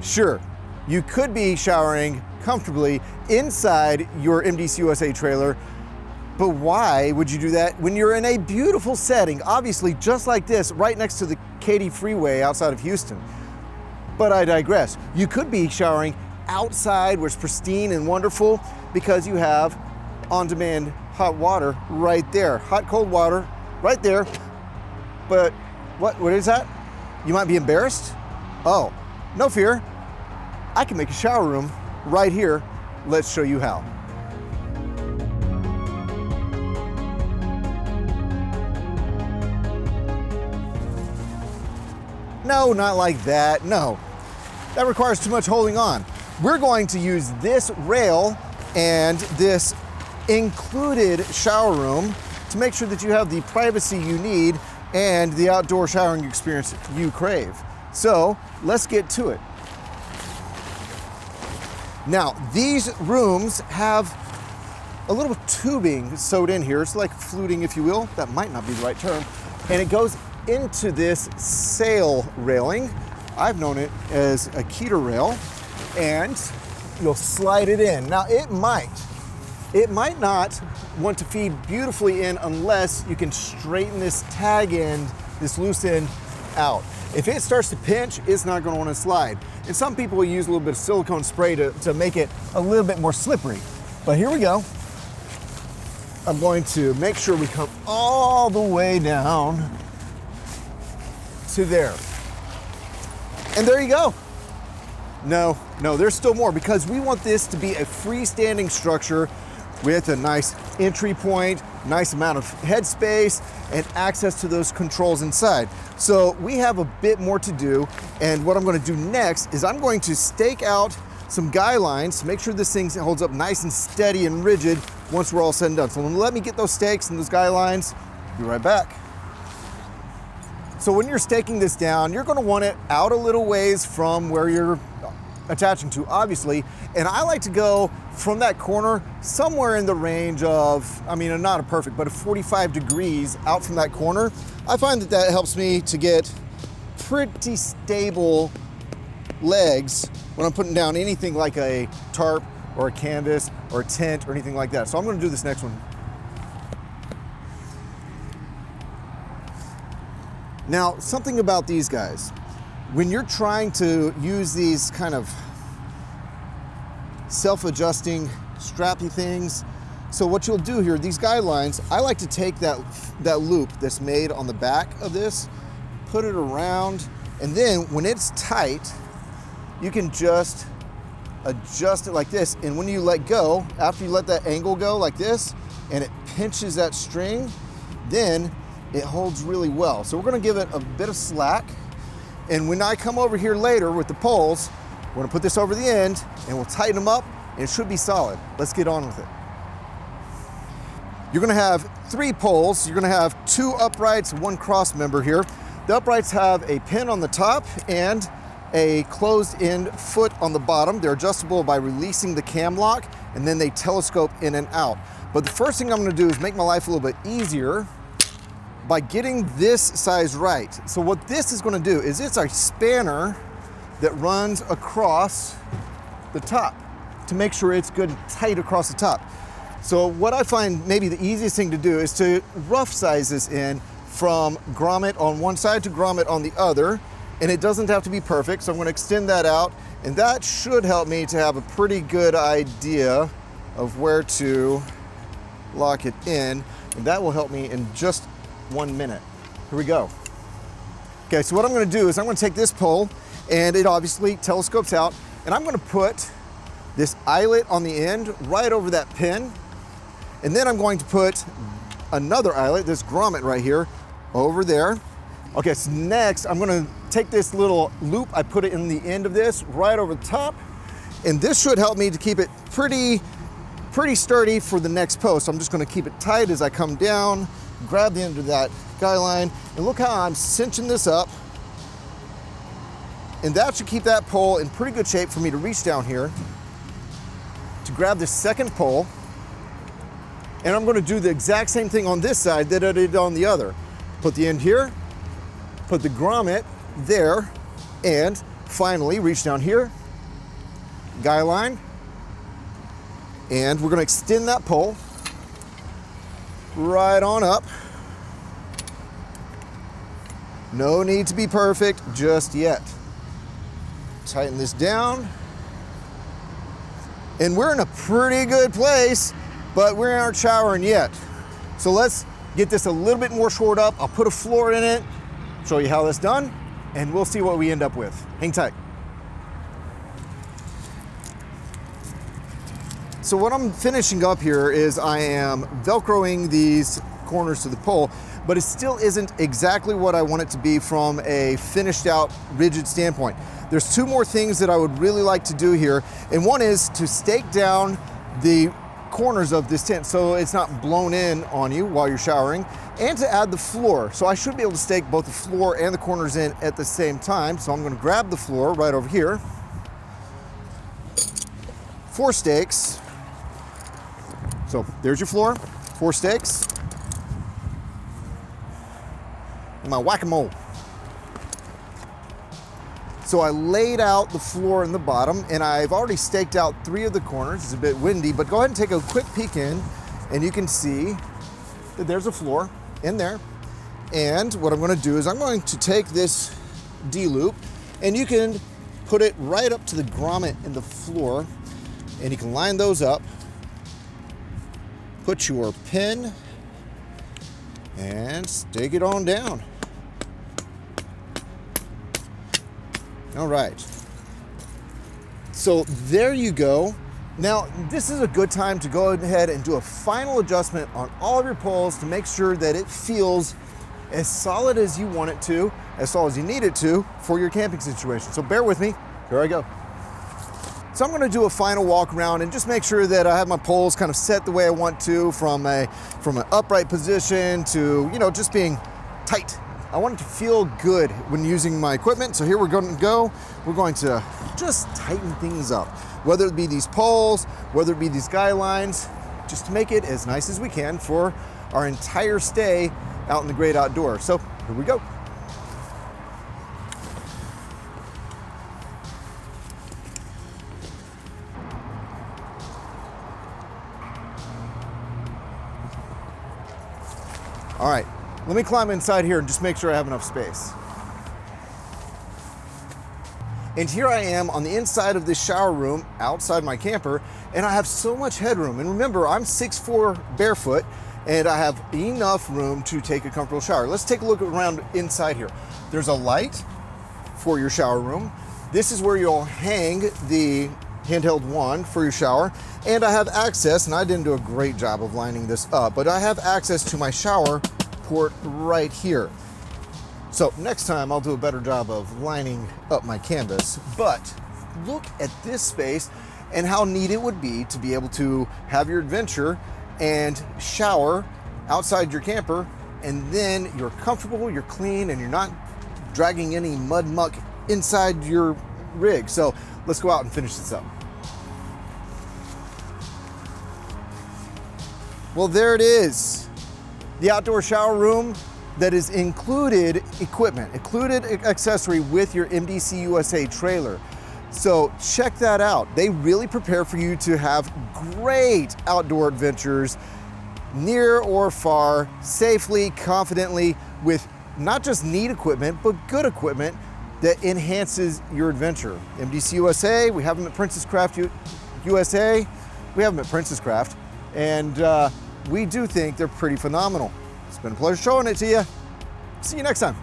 Sure, you could be showering comfortably inside your MDC-USA trailer, but why would you do that when you're in a beautiful setting, obviously just like this, right next to the Katy freeway outside of Houston? But I digress. You could be showering outside where it's pristine and wonderful because you have on-demand hot water right there. Hot, cold water right there. But what is that? You might be embarrassed? Oh, no fear. I can make a shower room right here. Let's show you how. No, not like that, no. That requires too much holding on. We're going to use this rail and this included shower room to make sure that you have the privacy you need and the outdoor showering experience you crave. So let's get to it. Now, these rooms have a little tubing sewed in here. It's like fluting, if you will. That might not be the right term. And it goes into this sail railing. I've known it as a Keter rail, and you'll slide it in. Now it might not want to feed beautifully in unless you can straighten this tag end, this loose end out. If it starts to pinch, it's not going to want to slide. And some people will use a little bit of silicone spray to make it a little bit more slippery. But here we go. I'm going to make sure we come all the way down to there. And there you go. No, there's still more because we want this to be a freestanding structure with a nice entry point, nice amount of headspace, and access to those controls inside. So we have a bit more to do, and what I'm going to do next is I'm going to stake out some guidelines to make sure this thing holds up nice and steady and rigid once we're all said and done. So let me get those stakes and those guidelines. Be right back. So when you're staking this down, you're going to want it out a little ways from where you're attaching to, obviously. And I like to go from that corner somewhere in the range of, I mean, not a perfect, but a 45 degrees out from that corner. I find that helps me to get pretty stable legs when I'm putting down anything like a tarp or a canvas or a tent or anything like that. So I'm going to do this next one. Now, something about these guys, when you're trying to use these kind of self-adjusting strappy things, so what you'll do here, these guidelines, I like to take that loop that's made on the back of this, put it around, and then when it's tight, you can just adjust it like this. And when you let go, after you let that angle go like this, and it pinches that string, then it holds really well. So we're gonna give it a bit of slack. And when I come over here later with the poles, we're gonna put this over the end and we'll tighten them up and it should be solid. Let's get on with it. You're gonna have 3 poles. You're gonna have 2 uprights, 1 cross member here. The uprights have a pin on the top and a closed end foot on the bottom. They're adjustable by releasing the cam lock and then they telescope in and out. But the first thing I'm gonna do is make my life a little bit easier by getting this size right. So what this is gonna do is it's a spanner that runs across the top to make sure it's good and tight across the top. So what I find maybe the easiest thing to do is to rough size this in from grommet on one side to grommet on the other, and it doesn't have to be perfect, so I'm gonna extend that out, and that should help me to have a pretty good idea of where to lock it in, and that will help me in just 1 minute. Here we go. Okay, so what I'm gonna do is I'm gonna take this pole, and it obviously telescopes out, and I'm gonna put this eyelet on the end right over that pin, and then I'm going to put another eyelet, this grommet right here, over there. Okay, so next I'm gonna take this little loop, I put it in the end of this, right over the top, and this should help me to keep it pretty sturdy for the next post. I'm just gonna keep it tight as I come down, grab the end of that guy line, and look how I'm cinching this up. And that should keep that pole in pretty good shape for me to reach down here to grab this second pole. And I'm gonna do the exact same thing on this side that I did on the other. Put the end here, put the grommet there, and finally reach down here, guideline, and we're going to extend that pole right on up. No need to be perfect just yet. Tighten this down. And we're in a pretty good place, but we aren't showering yet. So let's get this a little bit more shored up. I'll put a floor in it, show you how that's done, and we'll see what we end up with. Hang tight. So what I'm finishing up here is I am Velcroing these corners to the pole, but it still isn't exactly what I want it to be from a finished out rigid standpoint. There's two more things that I would really like to do here, and one is to stake down the corners of this tent so it's not blown in on you while you're showering, and to add the floor. So I should be able to stake both the floor and the corners in at the same time. So I'm going to grab the floor right over here. 4 stakes. So there's your floor, 4 stakes. And my whack-a-mole. So I laid out the floor in the bottom, and I've already staked out 3 of the corners. It's a bit windy, but go ahead and take a quick peek in, and you can see that there's a floor in there. And what I'm going to do is I'm going to take this D-loop, and you can put it right up to the grommet in the floor, and you can line those up. Put your pin and stake it on down. All right, so there you go. Now, this is a good time to go ahead and do a final adjustment on all of your poles to make sure that it feels as solid as you want it to, as solid as you need it to for your camping situation. So bear with me, here I go. So I'm gonna do a final walk around and just make sure that I have my poles kind of set the way I want to, from an upright position to, you know, just being tight. I want it to feel good when using my equipment. So here we're going to go. We're going to just tighten things up, whether it be these poles, whether it be these guidelines, just to make it as nice as we can for our entire stay out in the great outdoors. So here we go. All right, let me climb inside here and just make sure I have enough space. And here I am on the inside of this shower room outside my camper, and I have so much headroom. And remember, I'm 6'4" barefoot, and I have enough room to take a comfortable shower. Let's take a look around inside here. There's a light for your shower room. This is where you'll hang the handheld wand for your shower. And I have access, and I didn't do a great job of lining this up, but I have access to my shower port right here. So next time I'll do a better job of lining up my canvas. But look at this space and how neat it would be to be able to have your adventure and shower outside your camper, and then you're comfortable, you're clean, and you're not dragging any mud muck inside your rig. So let's go out and finish this up. Well, there it is. The outdoor shower room that is included equipment, included accessory with your MDC-USA trailer. So check that out. They really prepare for you to have great outdoor adventures, near or far, safely, confidently, with not just neat equipment, but good equipment that enhances your adventure. MDC-USA, we have them at Princess Craft USA, we have them at Princess Craft, and we do think they're pretty phenomenal. It's been a pleasure showing it to you. See you next time.